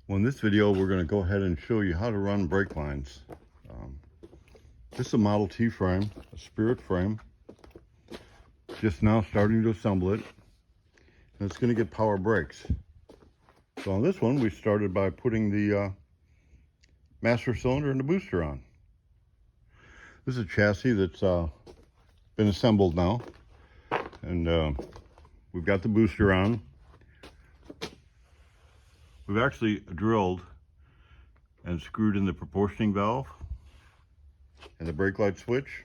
Well, in this video, we're going to go ahead and show you how to run brake lines. This is a Model T frame, a Spirit frame. Just now starting to assemble it. And it's going to get power brakes. So on this one, we started by putting the master cylinder and the booster on. This is a chassis that's been assembled now. And we've got the booster on. We've actually drilled and screwed in the proportioning valve and the brake light switch.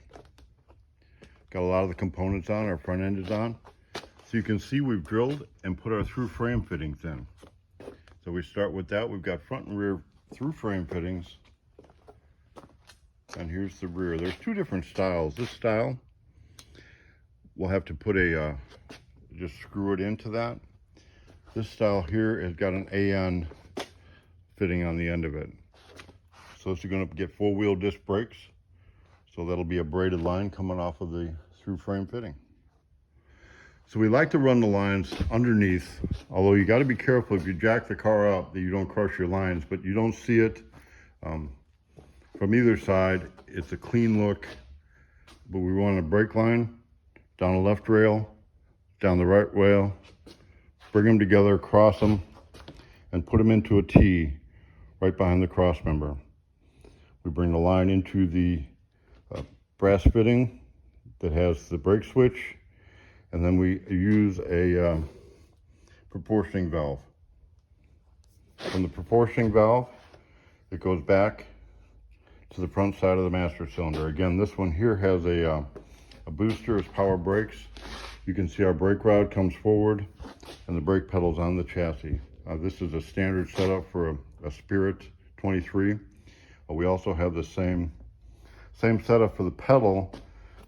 Got a lot of the components on, our front end is on. So you can see we've drilled and put our through frame fittings in. So we start with that. We've got front and rear through frame fittings. And here's the rear. There's two different styles. This style, we'll have to put just screw it into that. This style here has got an AN fitting on the end of it. So this is going to get four-wheel disc brakes. So that'll be a braided line coming off of the through frame fitting. So we like to run the lines underneath, although you got to be careful if you jack the car up that you don't crush your lines, but you don't see it from either side. It's a clean look, but we run a brake line down the left rail, down the right rail, bring them together, cross them, and put them into a T right behind the cross member. We bring the line into the brass fitting that has the brake switch, and then we use a proportioning valve. From the proportioning valve, it goes back to the front side of the master cylinder. Again, this one here has a booster as power brakes. You can see our brake rod comes forward and the brake pedal's on the chassis. This is a standard setup for a Spirit 23. We also have the same setup for the pedal,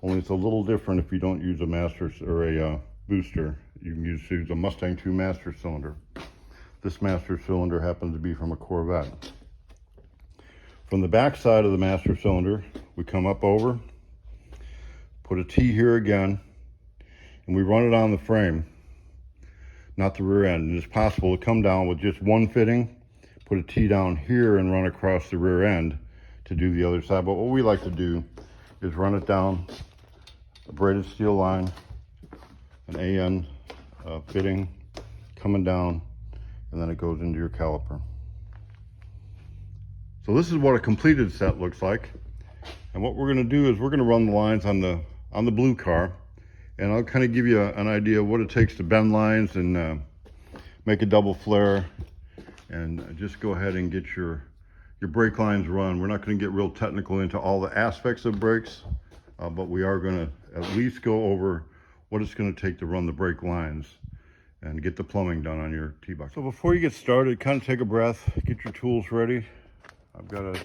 only it's a little different if you don't use a master or a booster. You can use a Mustang 2 master cylinder. This master cylinder happens to be from a Corvette. From the back side of the master cylinder, we come up over, put a T here again, and we run it on the frame, not the rear end. And it's possible to come down with just one fitting, put a T down here and run across the rear end to do the other side. But what we like to do is run it down a braided steel line, an AN fitting coming down, and then it goes into your caliper. So this is what a completed set looks like. And what we're going to do is we're going to run the lines on the blue car. And I'll kind of give you an idea of what it takes to bend lines and make a double flare, and just go ahead and get your brake lines run. We're not going to get real technical into all the aspects of brakes, but we are going to at least go over what it's going to take to run the brake lines and get the plumbing done on your T-box. So before you get started, kind of take a breath, get your tools ready. I've got a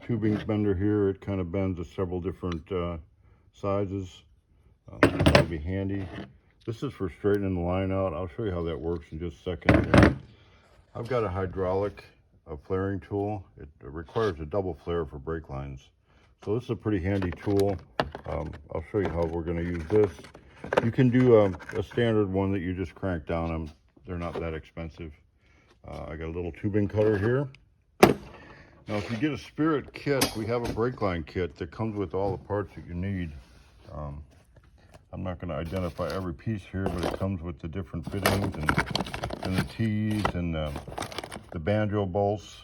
tubing bender here. It kind of bends at several different sizes. That'll be handy. This is for straightening the line out. I'll show you how that works in just a second here. I've got a hydraulic flaring tool. It requires a double flare for brake lines. So this is a pretty handy tool. I'll show you how we're going to use this. You can do a standard one that you just crank down them. They're not that expensive. I got a little tubing cutter here. Now if you get a Spirit kit, we have a brake line kit that comes with all the parts that you need. I'm not going to identify every piece here, but it comes with the different fittings and the T's and the banjo bolts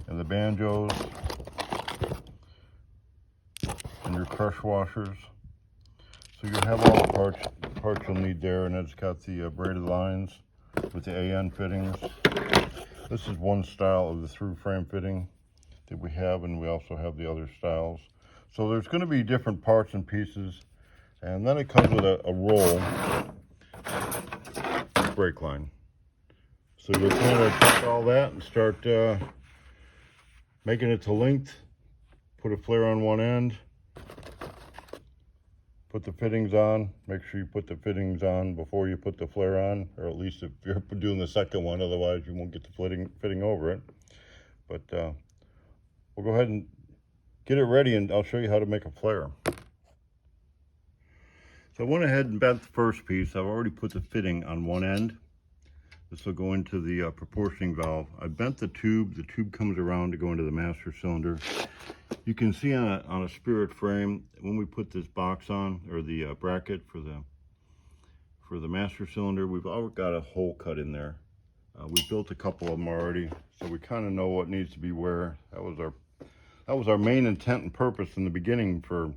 and the banjos and your crush washers. So you'll have all the parts you'll need there, and it's got the braided lines with the AN fittings. This is one style of the through frame fitting that we have, and we also have the other styles. So there's going to be different parts and pieces. And then it comes with a roll brake line. So you'll kind of take all that and start making it to length. Put a flare on one end. Put the fittings on. Make sure you put the fittings on before you put the flare on, or at least if you're doing the second one, otherwise you won't get the fitting over it. But we'll go ahead and get it ready, and I'll show you how to make a flare. So I went ahead and bent the first piece. I've already put the fitting on one end. This will go into the proportioning valve. I bent the tube. The tube comes around to go into the master cylinder. You can see on a Spirit frame, when we put this box on, or the bracket for the master cylinder, we've already got a hole cut in there. We built a couple of them already, so we kind of know what needs to be where. That was our main intent and purpose in the beginning for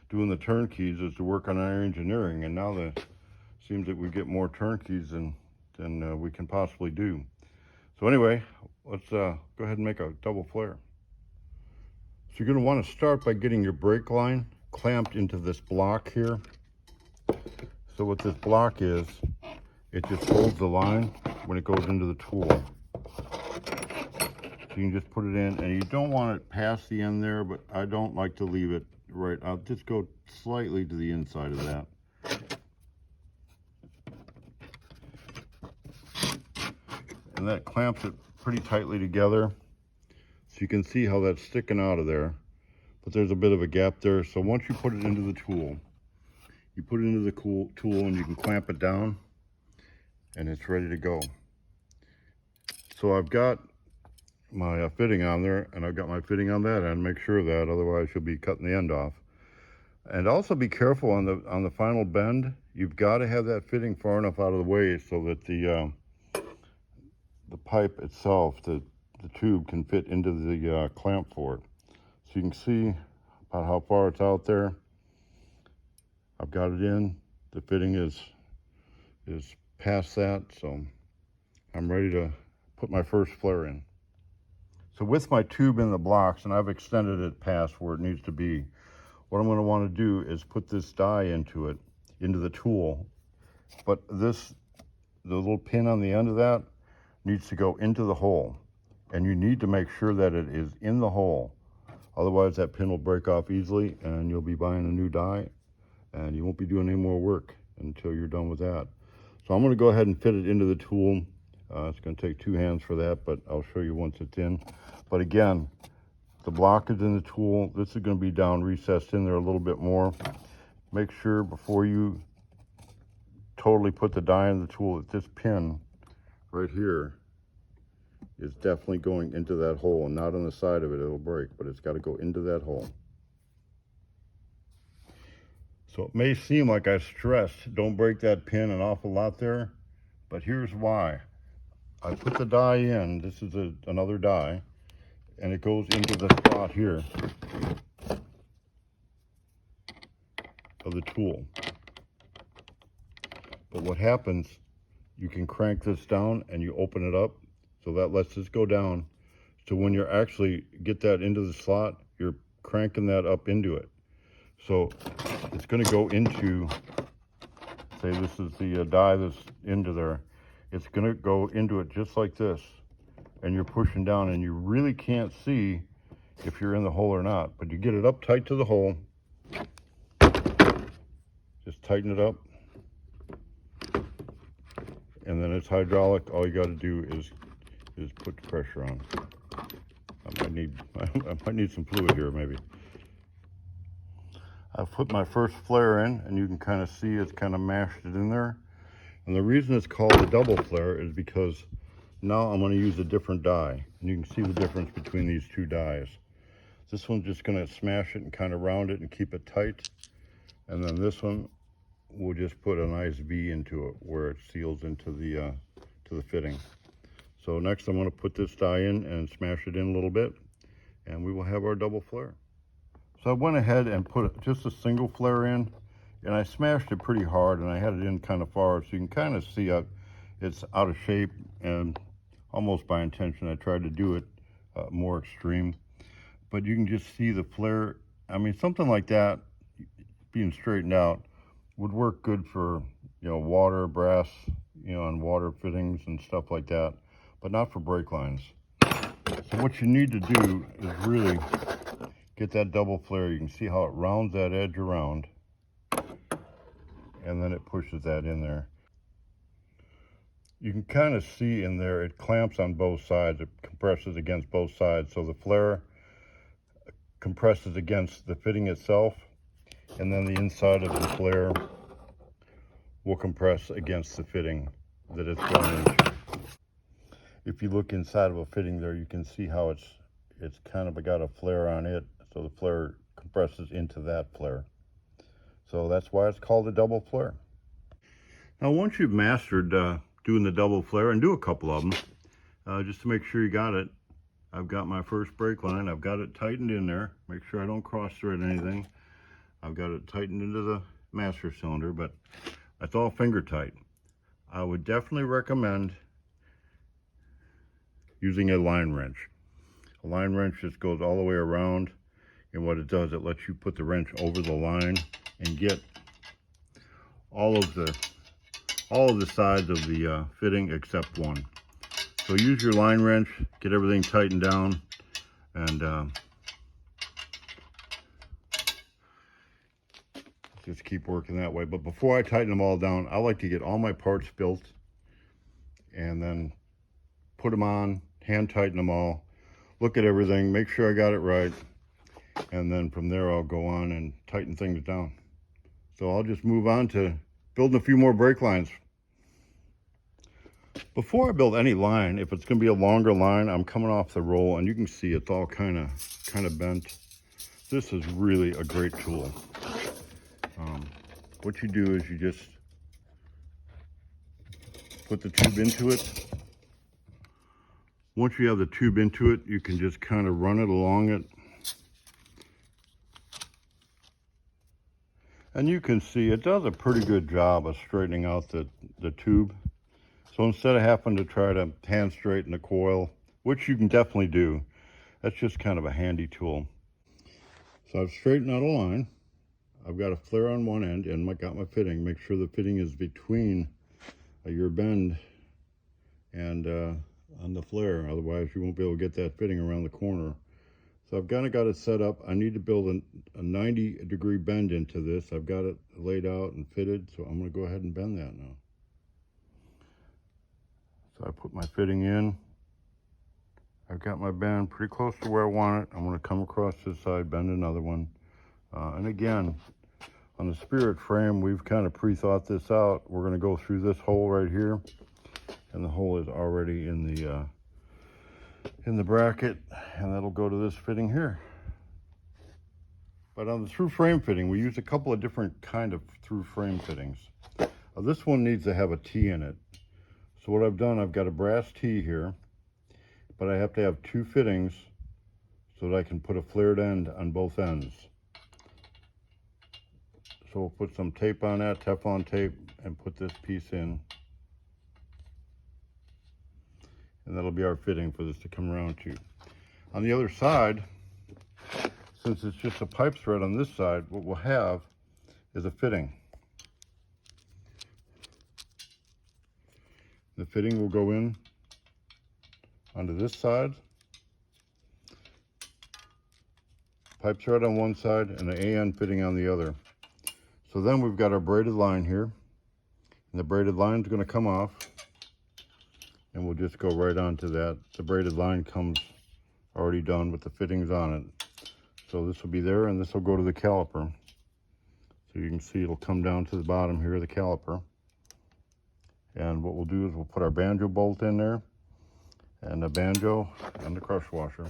doing the turnkeys, is to work on our engineering, and now it seems that we get more turnkeys than we can possibly do. So anyway, let's go ahead and make a double flare. So you're going to want to start by getting your brake line clamped into this block here. So what this block is, it just holds the line when it goes into the tool. So you can just put it in, and you don't want it past the end there, but I don't like to leave it right. I'll just go slightly to the inside of that. And that clamps it pretty tightly together. So you can see how that's sticking out of there, but there's a bit of a gap there. So once you put it into the tool, you put it into the tool and you can clamp it down, and it's ready to go. So I've got my fitting on there, and I've got my fitting on that end. Make sure of that, otherwise you'll be cutting the end off. And also be careful on the final bend. You've got to have that fitting far enough out of the way so that the pipe itself, the tube, can fit into the clamp for it. So you can see about how far it's out there. I've got it in. The fitting is past that, so I'm ready to put my first flare in. So with my tube in the blocks, and I've extended it past where it needs to be, what I'm going to want to do is put this die into it, into the tool. But the little pin on the end of that needs to go into the hole, and you need to make sure that it is in the hole. Otherwise that pin will break off easily, and you'll be buying a new die, and you won't be doing any more work until you're done with that. So I'm going to go ahead and fit it into the tool. It's going to take 2 hands for that, but I'll show you once it's in. But again, the block is in the tool. This is going to be down recessed in there a little bit more. Make sure before you totally put the die in the tool that this pin right here is definitely going into that hole, and not on the side of it. It'll break, but it's got to go into that hole. So it may seem like I stressed, don't break that pin an awful lot there, but here's why. I put the die in. This is another die, and it goes into the slot here of the tool. But what happens, you can crank this down and you open it up, so that lets this go down. So when you actually get that into the slot, you're cranking that up into it. So it's going to go into, say this is the die that's into there. It's going to go into it just like this, and you're pushing down, and you really can't see if you're in the hole or not, but you get it up tight to the hole. Just tighten it up, and then it's hydraulic. All you got to do is put the pressure on. I might need some fluid here maybe. I've put my first flare in, and you can kind of see it's kind of mashed it in there. And the reason it's called a double flare is because now I'm going to use a different die, and you can see the difference between these two dies. This one's just going to smash it and kind of round it and keep it tight, and then this one we'll just put a nice V into it where it seals into the to the fitting. So next I'm going to put this die in and smash it in a little bit, and we will have our double flare. So I went ahead and put just a single flare in, and I smashed it pretty hard, and I had it in kind of far, so you can kind of see it's out of shape, and almost by intention I tried to do it more extreme. But you can just see the flare. I mean, something like that being straightened out would work good for, you know, water, brass, you know, and water fittings and stuff like that, but not for brake lines. So what you need to do is really get that double flare. You can see how it rounds that edge around, and then it pushes that in there. You can kind of see in there, it clamps on both sides. It compresses against both sides. So the flare compresses against the fitting itself, and then the inside of the flare will compress against the fitting that it's going into. if you look inside of a fitting there, you can see how it's kind of got a flare on it, so the flare compresses into that flare. So that's why it's called a double flare. Now once you've mastered doing the double flare, and do a couple of them, just to make sure you got it, I've got my first brake line, I've got it tightened in there, make sure I don't cross thread anything. I've got it tightened into the master cylinder, but that's all finger tight. I would definitely recommend using a line wrench. A line wrench just goes all the way around, and what it does, it lets you put the wrench over the line and get all of the sides of the fitting except one. So use your line wrench, get everything tightened down, and just keep working that way. But before I tighten them all down, I like to get all my parts built and then put them on, hand tighten them all, look at everything, make sure I got it right, and then from there I'll go on and tighten things down. So I'll just move on to building a few more brake lines. Before I build any line, if it's going to be a longer line, I'm coming off the roll, and you can see it's all kind of bent. This is really a great tool. What you do is you just put the tube into it. Once you have the tube into it, you can just kind of run it along it. And you can see it does a pretty good job of straightening out the tube. So instead of having to try to hand straighten the coil, which you can definitely do, that's just kind of a handy tool. So I've straightened out a line. I've got a flare on one end and I got my fitting. Make sure the fitting is between your bend and on the flare, otherwise you won't be able to get that fitting around the corner. So I've kind of got it set up. I need to build a 90-degree bend into this. I've got it laid out and fitted, so I'm going to go ahead and bend that now. So I put my fitting in. I've got my bend pretty close to where I want it. I'm going to come across this side, bend another one. And again, on the Spirit frame, we've kind of pre-thought this out. We're going to go through this hole right here, and the hole is already in the bracket, and that'll go to this fitting here. But on the through frame fitting, we use a couple of different kind of through frame fittings. This one needs to have a T in it. So what I've done, I've got a brass T here, but I have to have two fittings so that I can put a flared end on both ends. So we'll put some tape on that, Teflon tape, and put this piece in. And that'll be our fitting for this to come around to. On the other side, since it's just a pipe thread on this side, what we'll have is a fitting. The fitting will go in onto this side, pipe thread on one side and an AN fitting on the other. So then we've got our braided line here, and the braided line is going to come off, and we'll just go right onto that. The braided line comes already done with the fittings on it. So this will be there, and this will go to the caliper. So you can see it'll come down to the bottom here of the caliper. And what we'll do is we'll put our banjo bolt in there, and the banjo and the crush washer.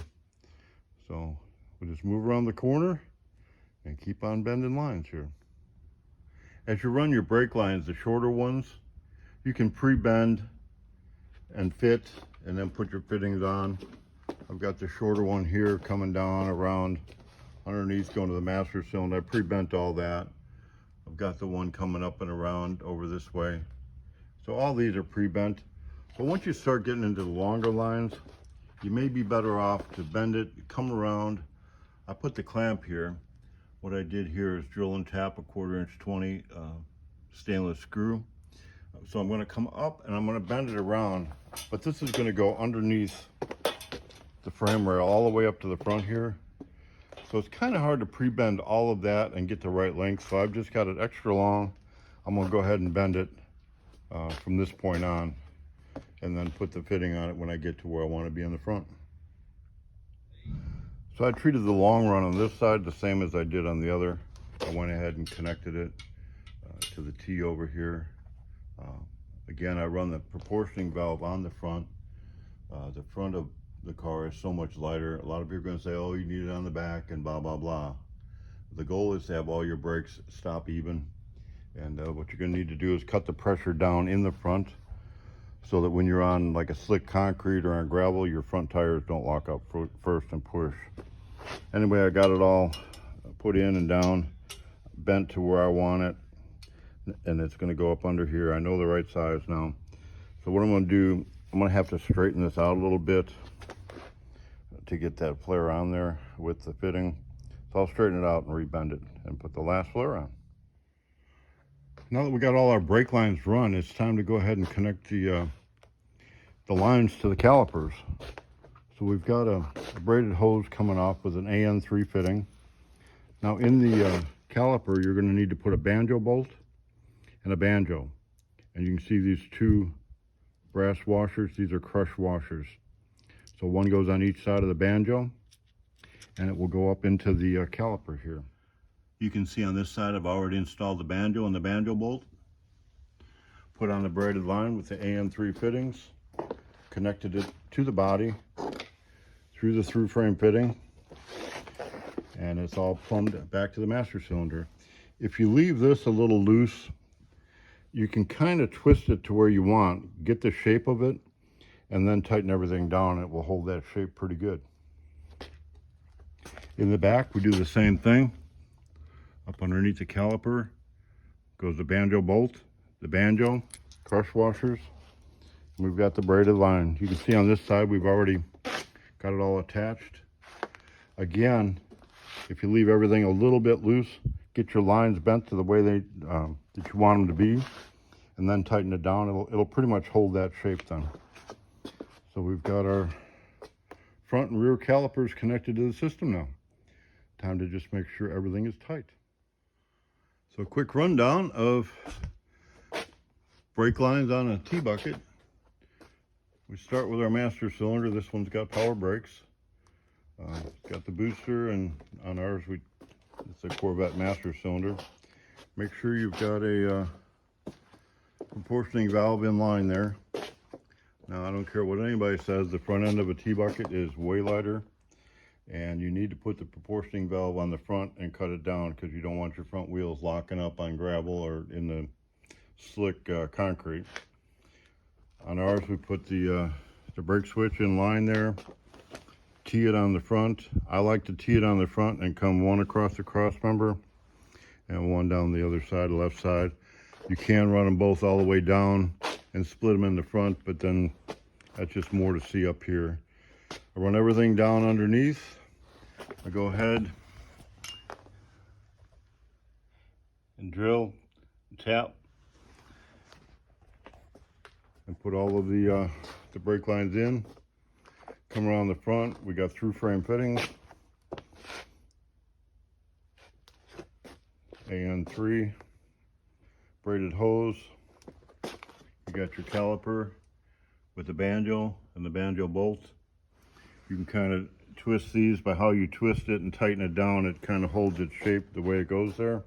So we'll just move around the corner and keep on bending lines here. As you run your brake lines, the shorter ones, you can pre-bend and fit and then put your fittings on. I've got the shorter one here coming down around underneath going to the master cylinder. I pre-bent all that. I've got the one coming up and around over this way. So all these are pre-bent. But once you start getting into the longer lines, you may be better off to bend it, come around. I put the clamp here. What I did here is drill and tap a 1/4 inch 20 stainless screw. So I'm going to come up and I'm going to bend it around, but this is going to go underneath the frame rail all the way up to the front here. So it's kind of hard to pre-bend all of that and get the right length. So I've just got it extra long. I'm going to go ahead and bend it from this point on, and then put the fitting on it when I get to where I want to be on the front. So I treated the long run on this side the same as I did on the other. I went ahead and connected it to the T over here. Again, I run the proportioning valve on the front. The front of the car is so much lighter. A lot of people are going to say, oh, you need it on the back and blah, blah, blah. The goal is to have all your brakes stop even. And what you're going to need to do is cut the pressure down in the front so that when you're on like a slick concrete or on gravel, your front tires don't lock up first and push. Anyway, I got it all put in and down, bent to where I want it, and it's going to go up under here. I know the right size now. So what I'm going to do, I'm going to have to straighten this out a little bit to get that flare on there with the fitting. So I'll straighten it out and rebend it and put the last flare on. Now that we got all our brake lines run, it's time to go ahead and connect the lines to the calipers. So we've got a braided hose coming off with an AN3 fitting. Now in the caliper, you're going to need to put a banjo bolt and a banjo. And you can see these two brass washers. These are crush washers. So one goes on each side of the banjo, and it will go up into the caliper here. You can see on this side I've already installed the banjo and the banjo bolt. Put on the braided line with the AN3 fittings. Connected it to the body through the through frame fitting, and it's all plumbed back to the master cylinder. If you leave this a little loose, you can kind of twist it to where you want, get the shape of it, and then tighten everything down. It will hold that shape pretty good. In the back, we do the same thing. Up underneath the caliper goes the banjo bolt, the banjo, crush washers. We've got the braided line. You can see on this side we've already got it all attached. Again, if you leave everything a little bit loose, get your lines bent to the way that you want them to be, and then tighten it down. It'll pretty much hold that shape then. So we've got our front and rear calipers connected to the system now. Time to just make sure everything is tight. So a quick rundown of brake lines on a T-bucket. We start with our master cylinder. This one's got power brakes. It's got the booster, and on ours, it's a Corvette master cylinder. Make sure you've got a proportioning valve in line there. Now, I don't care what anybody says, the front end of a T-bucket is way lighter, and you need to put the proportioning valve on the front and cut it down because you don't want your front wheels locking up on gravel or in the slick concrete. On ours, we put the brake switch in line there, tee it on the front. I like to tee it on the front and come one across the cross member and one down the other side, left side. You can run them both all the way down and split them in the front, but then that's just more to see up here. I run everything down underneath. I go ahead and drill, tap, and put all of the brake lines in. Come around the front, we got through frame fittings, AN3, braided hose. You got your caliper with the banjo and the banjo bolt. You can kind of twist these by how you twist it and tighten it down. It kind of holds its shape the way it goes there.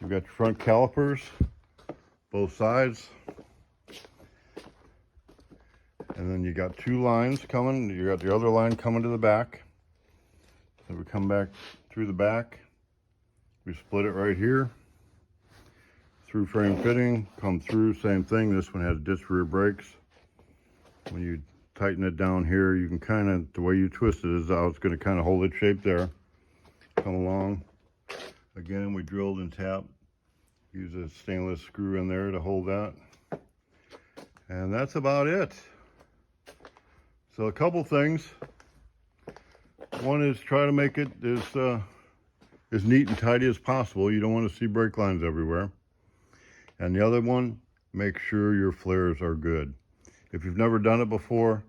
You've got your front calipers, both sides. And then you got two lines coming. You got the other line coming to the back. So we come back through the back. We split it right here. Through frame fitting, come through, same thing. This one has disc rear brakes. When you tighten it down here, you can kind of, the way you twist it is how it's going to kind of hold its shape there. Come along. Again, we drilled and tapped. Use a stainless screw in there to hold that. And that's about it. So a couple things. One is try to make it as neat and tidy as possible. You don't want to see brake lines everywhere. And the other one, make sure your flares are good. If you've never done it before,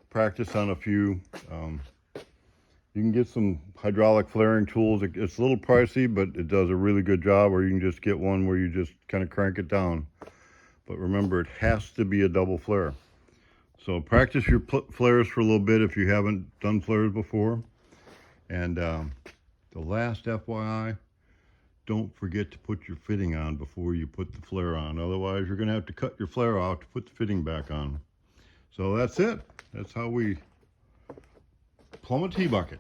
practice on a few. You can get some hydraulic flaring tools. It's a little pricey, but it does a really good job, or you can just get one where you just kind of crank it down. But remember, it has to be a double flare. So practice your flares for a little bit if you haven't done flares before. And the last FYI, don't forget to put your fitting on before you put the flare on. Otherwise, you're going to have to cut your flare out to put the fitting back on. So that's it. That's how we plumb a tea bucket.